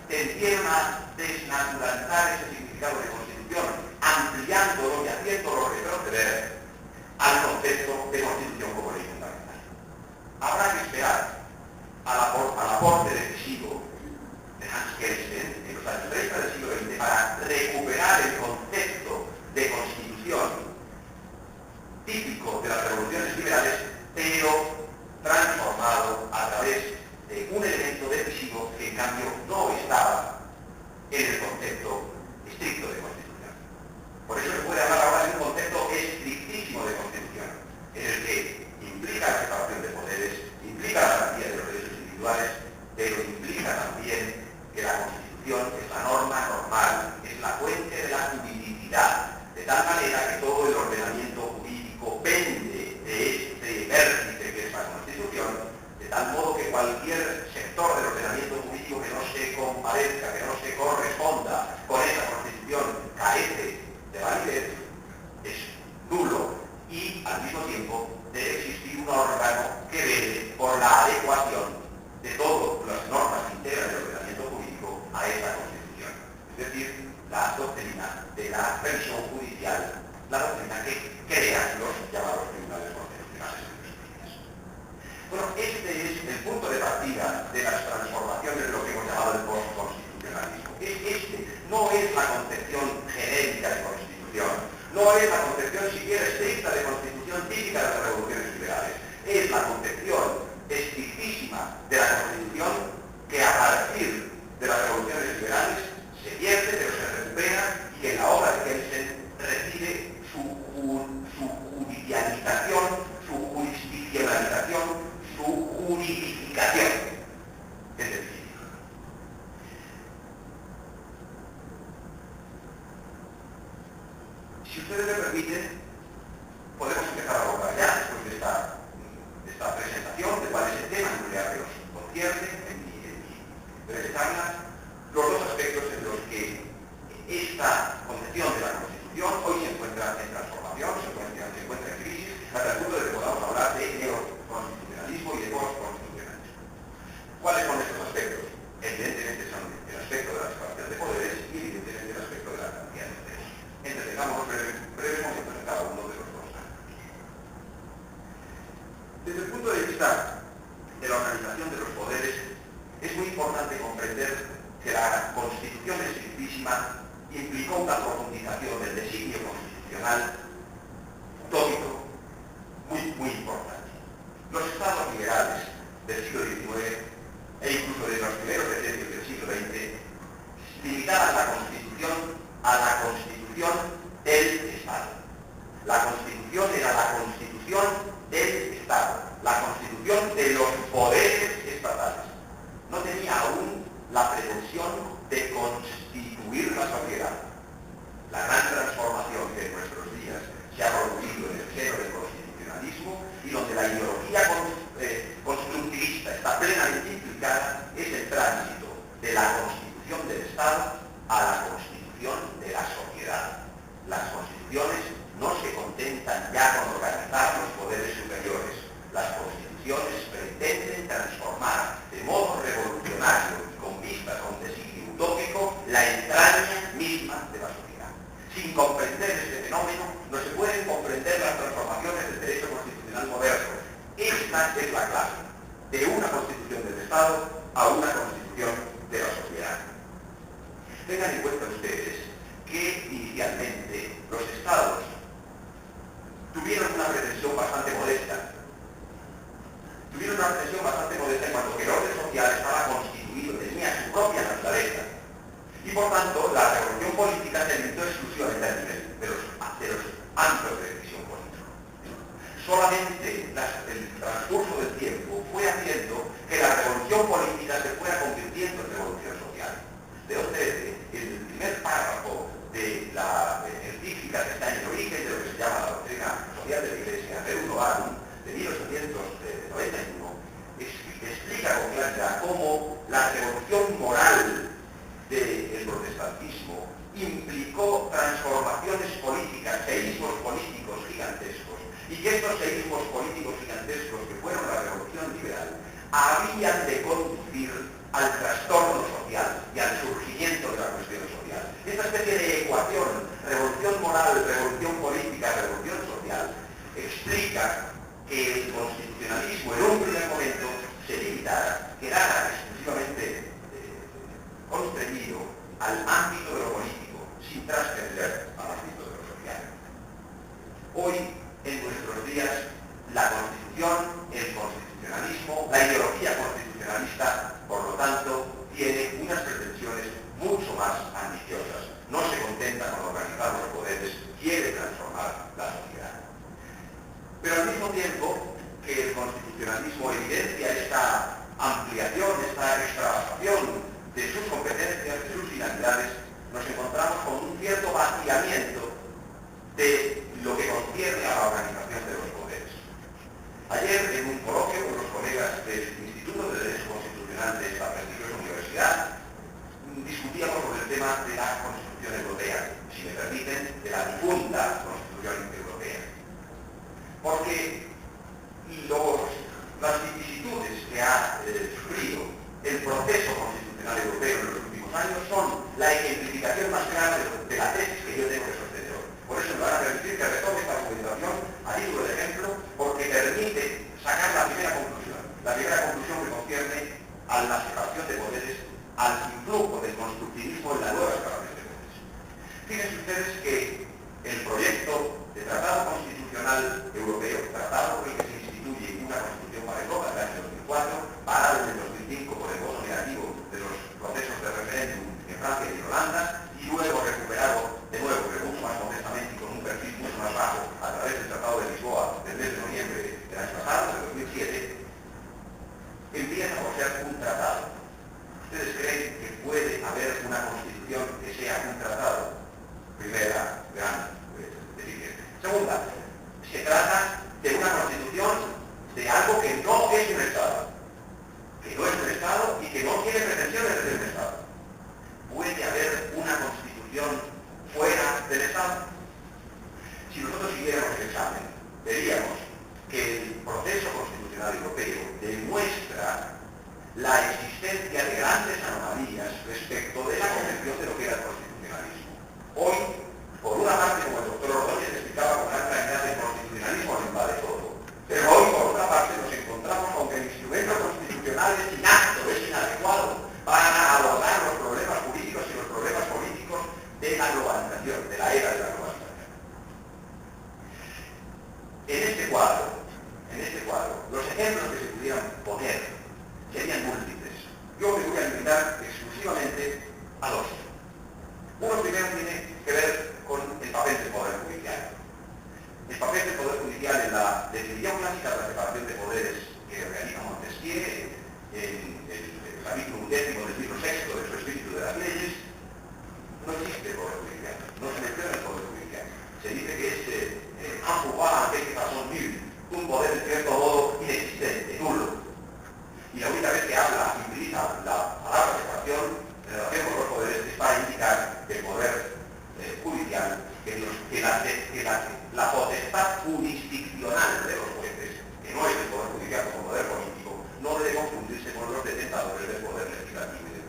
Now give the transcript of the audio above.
tendieron a desnaturalizar ese significado de constitución, ampliándolo y haciéndolo retroceder al concepto de constitución como ley fundamental. Habrá que esperar al aporte decisivo de Hans Kelsen en los años 30 del siglo XX para recuperar el concepto de constitución típico de las revoluciones liberales, pero transformado a través de un elemento decisivo que en cambio no estaba en el concepto estricto de constitución. Por eso se puede hablar ahora de un concepto estrictísimo de constitución, en el que implica la separación de poderes, implica la garantía de los derechos individuales, pero implica también que la Constitución es la norma normal, es la fuente de la juridicidad, de tal manera que todo el ordenamiento jurídico pende de este vértice que es la Constitución, de tal modo que cualquier sector del ordenamiento jurídico que no se comparezca, que no se corresponda con esa Constitución, carece de validez, es nulo, y al mismo tiempo debe existir un órgano que vele por la adecuación de todas las normas que integran el ordenamiento jurídico a esa Constitución. Es decir, la doctrina de la revisión judicial, la doctrina que crea los llamados tribunales constitucionales en nuestros días. Bueno, este es el punto de partida de las transformaciones de lo que hemos llamado el postconstitucionalismo. No es la concepción genérica de constitución, no es la concepción siquiera estricta de constitución típica de las revoluciones liberales, es la concepción estrictísima de la Constitución que a partir de las revoluciones liberales se pierde, pero se recupera, y que en la obra de Kelsen recibe su judicialización, su jurisdiccionalización, su juridificación. Es decir, si ustedes me permiten, podemos empezar a abordar ya, después de esta presentación de cuál es el tema nuclear que nos concierne en mi breve charla, los dos aspectos en los que esta concepción de la Constitución hoy se encuentra en transformación, se encuentra en crisis, hasta el punto de que podamos hablar de neoconstitucionalismo y de postconstitucionalismo. ¿Cuáles son estos aspectos? Evidentemente son el aspecto de la separación de poderes y evidentemente el aspecto de la garantía de derechos. Entretengamos breves momentos en cada uno de los dos ámbitos. Desde el punto de vista de la organización de los poderes, es muy importante comprender que la Constitución estrictísima implicó una profundización del designio constitucional utópico muy importante. Los estados liberales del siglo XIX e incluso de los primeros decenios del siglo XX limitaban la Constitución a la Constitución del Estado. La Constitución era la Constitución del Estado, la Constitución de los poderes estatales. No tenía aún la pretensión de constituir la sociedad. La gran transformación que en nuestros días se ha producido en el seno del constitucionalismo y donde la ideología constructivista está plenamente implicada es el tránsito de la constitución del Estado a la constitución de la sociedad. Las constituciones no se contentan ya con organizar los poderes superiores. Las constituciones pretenden transformar de modo revolucionario y con vistas a un designio utópico la entraña misma de la sociedad. Sin comprender este fenómeno, no se pueden comprender las transformaciones del derecho constitucional moderno. Esta es la clave de una constitución del Estado a una constitución de la sociedad. Tengan en cuenta ustedes que inicialmente los Estados tuvieron una pretensión bastante modesta. En cuanto que el orden social estaba constituido, tenía su propia naturaleza. Y por tanto, la revolución política se limitó exclusivamente al nivel de los ámbitos de decisión política. Solamente el transcurso del tiempo fue haciendo que la revolución política se fuera convirtiendo en revolución social. De donde el primer párrafo de la encíclica que está en el origen de lo que se llama la doctrina social de la Iglesia, Rerum Novarum, de 1891, explica con claridad cómo la revolución moral del protestantismo implicó transformaciones políticas, seísmos políticos gigantescos, y que estos seísmos políticos gigantescos que fueron la revolución liberal habían de conducir al trastorno social y al al ámbito de lo político, sin trascender al ámbito de lo social. Hoy, en nuestros días, la Constitución, el constitucionalismo, la ideología constitucionalista, por lo tanto, tiene unas pretensiones mucho más ambiciosas. No se contenta con organizar los poderes, quiere transformar la sociedad. Pero al mismo tiempo que el constitucionalismo evidencia esta ampliación, esta extravasación de sus competencias, de sus finalidades, nos encontramos con un cierto vaciamiento de lo que concierne a la organización de los poderes. Ayer, en un coloquio con los colegas del Instituto de Derecho Constitucional de esta prestigiosa universidad, discutíamos sobre el tema de la Constitución Europea, si me permiten, de la difunta Constitución Europea. Porque las vicisitudes que ha sufrido el proceso constitucional europeo en los últimos años son la ejemplificación más clara de la tesis que yo tengo que sostener hoy. Por eso me van a permitir que retome esta argumentación a título de ejemplo, porque permite sacar la primera conclusión que concierne a la separación de poderes, al influjo del constructivismo en la nueva separación de poderes. Fíjense ustedes que el proyecto de Tratado Constitucional Europeo, tratado por el que se instituye una Constitución para Europa del año 2004, parado en el 2005 por el voto negativo de los procesos de referéndum en Francia y en Holanda, y luego recuperado de nuevo, pero mucho más modestamente y con un perfil mucho más bajo, a través del Tratado de Lisboa del mes de noviembre del año pasado, del 2007, empieza por ser un tratado. ¿Ustedes creen que puede haber una Constitución que sea un tratado? Primera gran deficiencia. Segunda, se trata de una Constitución de algo que no es un Estado, y que no tiene pretensiones de ser un Estado. ¿Puede haber una Constitución fuera del Estado? Si nosotros siguiéramos el examen, veríamos que el proceso constitucional europeo demuestra la existencia de grandes anomalías respecto de la concepción de lo que era el constitucionalismo. Hoy, por una parte, como el doctor Ordóñez explicaba con gran claridad, el constitucionalismo lo invade todo. Pero hoy, por otra parte, nos encontramos con que el instrumento constitucional es inapto, es inadecuado para abordar los problemas jurídicos y los problemas políticos de la globalización, de la era de la globalización. En este cuadro, los ejemplos que se pudieran poner serían múltiples. Yo me voy a limitar exclusivamente a dos. Uno primero tiene que ver con el papel del Poder Judicial. El papel del Poder Judicial en la definición clásica de la separación de poderes que realiza Montesquieu, en el capítulo 10 del libro sexto de su Espíritu de las Leyes, no existe el Poder Judicial, no se menciona el Poder Judicial. Se dice que es un poder en cierto modo inexistente, nulo. Y la única vez que habla y utiliza la palabra separación en relación con los poderes es para indicar que el poder judicial, la potestad jurisdiccional de los jueces, que no es el poder judicial como poder político, no debe confundirse con los detenedores del poder legislativo y del